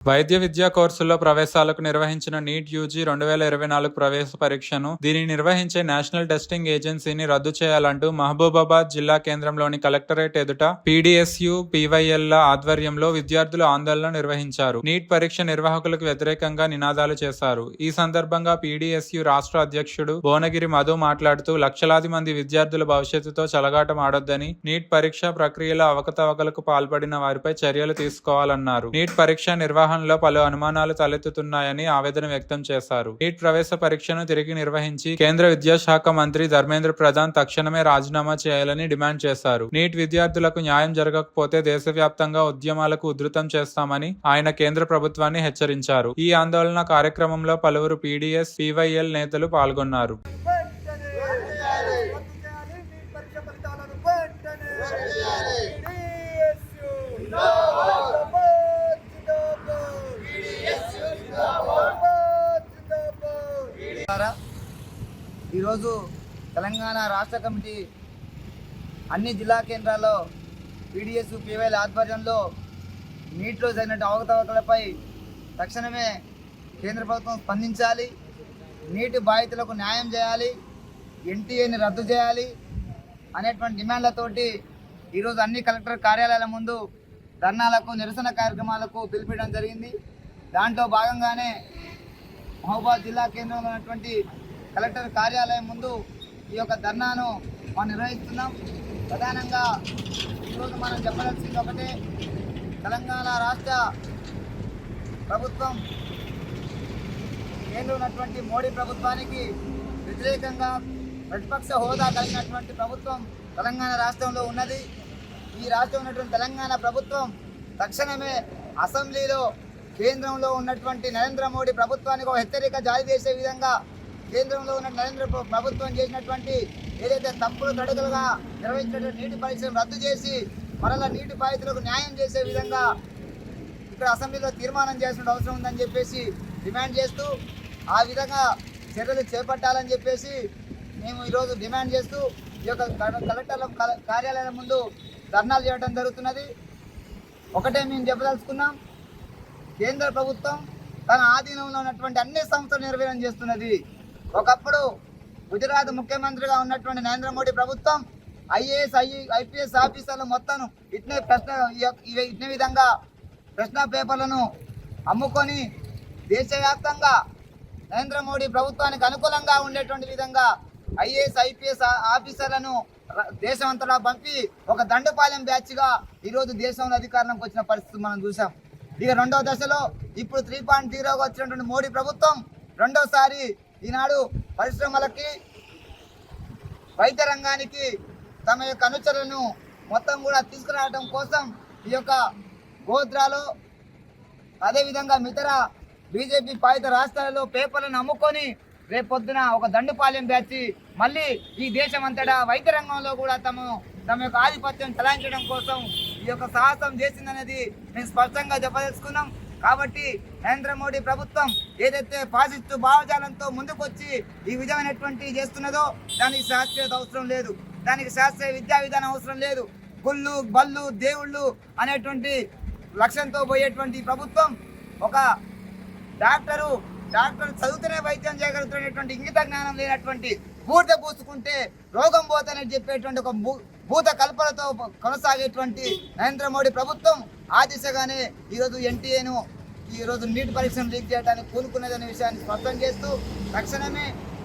వైద్య విద్యా కోర్సుల్లో ప్రవేశాలకు నిర్వహించిన నీట్ యూజీ 2024 ప్రవేశ పరీక్షను దీనిని నిర్వహించే నేషనల్ టెస్టింగ్ ఏజెన్సీని రద్దు చేయాలంటూ మహబూబాబాద్ జిల్లా కేంద్రంలోని కలెక్టరేట్ ఎదుట పీడీఎస్యు పీవైఎల్ల ఆధ్వర్యంలో విద్యార్థులు ఆందోళన నిర్వహించారు. నీట్ పరీక్ష నిర్వాహకులకు వ్యతిరేకంగా నినాదాలు చేశారు. ఈ సందర్భంగా పీడీఎస్యు రాష్ట్ర అధ్యక్షుడు భువనగిరి మధు మాట్లాడుతూ లక్షలాది మంది విద్యార్థుల భవిష్యత్తుతో చెలగాటం ఆడొద్దని, నీట్ పరీక్ష ప్రక్రియలో అవకతవకలకు పాల్పడిన వారిపై చర్యలు తీసుకోవాలన్నారు. నీట్ పరీక్ష నిర్వహణలో పలు అనుమానాలు తలెత్తుతున్నాయని ఆవేదన వ్యక్తం చేశారు. నీట్ ప్రవేశ పరీక్షను తిరిగి నిర్వహించి కేంద్ర విద్యాశాఖ మంత్రి ధర్మేంద్ర ప్రధాన్ తక్షణమే రాజీనామా చేయాలని డిమాండ్ చేశారు. నీట్ విద్యార్థులకు న్యాయం జరగకపోతే దేశవ్యాప్తంగా ఉద్యమాలకు ఉధృతం చేస్తామని ఆయన కేంద్ర ప్రభుత్వాన్ని హెచ్చరించారు. ఈ ఆందోళన కార్యక్రమంలో పలువురు పీడీఎస్, పీవైఎల్ నేతలు పాల్గొన్నారు. ఈరోజు తెలంగాణ రాష్ట్ర కమిటీ అన్ని జిల్లా కేంద్రాల్లో పీడీఎస్ పీవైఎల్ ఆధ్వర్యంలో నీటిలో జరిగిన అవకతవకలపై తక్షణమే కేంద్ర ప్రభుత్వం స్పందించాలి, నీటి బాధితులకు న్యాయం చేయాలి, ఎన్టీఏని రద్దు చేయాలి అనేటువంటి డిమాండ్లతోటి ఈరోజు అన్ని కలెక్టర్ కార్యాలయాల ముందు ధర్నాలకు, నిరసన కార్యక్రమాలకు పిలిపించడం జరిగింది. దాంట్లో భాగంగానే మహబూబాబాద్ జిల్లా కేంద్రంలో ఉన్నటువంటి కలెక్టర్ కార్యాలయం ముందు ఈ యొక్క ధర్నాను మనం నిర్వహిస్తున్నాం. ప్రధానంగా ఈరోజు మనం చెప్పాల్సింది ఒకటే, తెలంగాణ రాష్ట్ర ప్రభుత్వం కేంద్రంలో ఉన్నటువంటి మోడీ ప్రభుత్వానికి వ్యతిరేకంగా ప్రతిపక్ష హోదా కలిగినటువంటి ప్రభుత్వం తెలంగాణ రాష్ట్రంలో ఉన్నది. ఈ రాష్ట్రంలో ఉన్నటువంటి తెలంగాణ ప్రభుత్వం తక్షణమే అసెంబ్లీలో కేంద్రంలో ఉన్నటువంటి నరేంద్ర మోడీ ప్రభుత్వానికి ఒక హెచ్చరిక జారీ చేసే విధంగా కేంద్రంలో ఉన్న నరేంద్ర ప్రభుత్వం చేసినటువంటి ఏదైతే తప్పులు తడుగులుగా నిర్వహించినటువంటి నీటి పరీక్షను రద్దు చేసి మరలా నీటి బాధితులకు న్యాయం చేసే విధంగా ఇక్కడ అసెంబ్లీలో తీర్మానం చేయాల్సిన అవసరం ఉందని చెప్పేసి డిమాండ్ చేస్తూ ఆ విధంగా చర్యలు చేపట్టాలని చెప్పేసి మేము ఈరోజు డిమాండ్ చేస్తూ ఈ యొక్క కలెక్టర్ల కార్యాలయం ముందు ధర్నాలు చేయడం జరుగుతున్నది. ఒకటే మేము చెప్పదలుచుకున్నాం, కేంద్ర ప్రభుత్వం తన ఆధీనంలో ఉన్నటువంటి అన్ని సంస్థలు నిర్వహణ చేస్తున్నది. ఒకప్పుడు గుజరాత్ ముఖ్యమంత్రిగా ఉన్నటువంటి నరేంద్ర మోడీ ప్రభుత్వం ఐఏఎస్, ఐపీఎస్ ఆఫీసర్లు మొత్తం ఇట్నే విధంగా ప్రశ్న పేపర్లను అమ్ముకొని దేశవ్యాప్తంగా నరేంద్ర మోడీ ప్రభుత్వానికి అనుకూలంగా ఉండేటువంటి విధంగా ఐఏఎస్, ఐపీఎస్ ఆఫీసర్లను దేశమంతటా పంపి ఒక దండుపాలెం బ్యాచ్గా ఈరోజు దేశంలో అధికారంలోకి వచ్చిన పరిస్థితి మనం చూసాం. ఇక రెండవ దశలో ఇప్పుడు 3.0గా వచ్చినటువంటి మోడీ ప్రభుత్వం రెండోసారి ఈనాడు పరిశ్రమలకి, వైద్య రంగానికి తమ యొక్క అనుచరులను మొత్తం కూడా తీసుకురావడం కోసం ఈ యొక్క గోద్రాలో అదేవిధంగా మిగతా బీజేపీ పాలిత రాష్ట్రాలలో పేపర్లను అమ్ముకొని రేపొద్దున ఒక దండుపాలెం బ్యాచ్ మళ్ళీ ఈ దేశం అంతటా వైద్య రంగంలో కూడా తమ యొక్క ఆధిపత్యం చెలాయించడం కోసం ఈ యొక్క సాహసం చేసిందనేది మేము స్పష్టంగా చెప్పదలుచుకున్నాం. కాబట్టి నరేంద్ర మోడీ ప్రభుత్వం ఏదైతే ఫాసిస్టు భావజాలంతో ముందుకొచ్చి ఈ విధమైనటువంటి చేస్తున్నదో దానికి శాస్త్రీయత అవసరం లేదు, దానికి శాస్త్రీయ విద్యా విధానం అవసరం లేదు. గుళ్ళు, బళ్ళు, దేవుళ్ళు అనేటువంటి లక్ష్యంతో పోయేటువంటి ప్రభుత్వం ఒక డాక్టర్ చదువుతూనే వైద్యం చేయగలుగుతున్నటువంటి ఇంగిత జ్ఞానం లేనటువంటి బూడిద పూసుకుంటే రోగం పోతానని చెప్పేటువంటి ఒక భూత కల్పనతో కొనసాగేటువంటి నరేంద్ర మోడీ ప్రభుత్వం ఆ దిశగానే ఈరోజు ఎన్టీఏను ఈరోజు నీటి పరీక్షను లీక్ చేయడానికి పూనుకున్నదనే విషయాన్ని స్పష్టం చేస్తూ తక్షణమే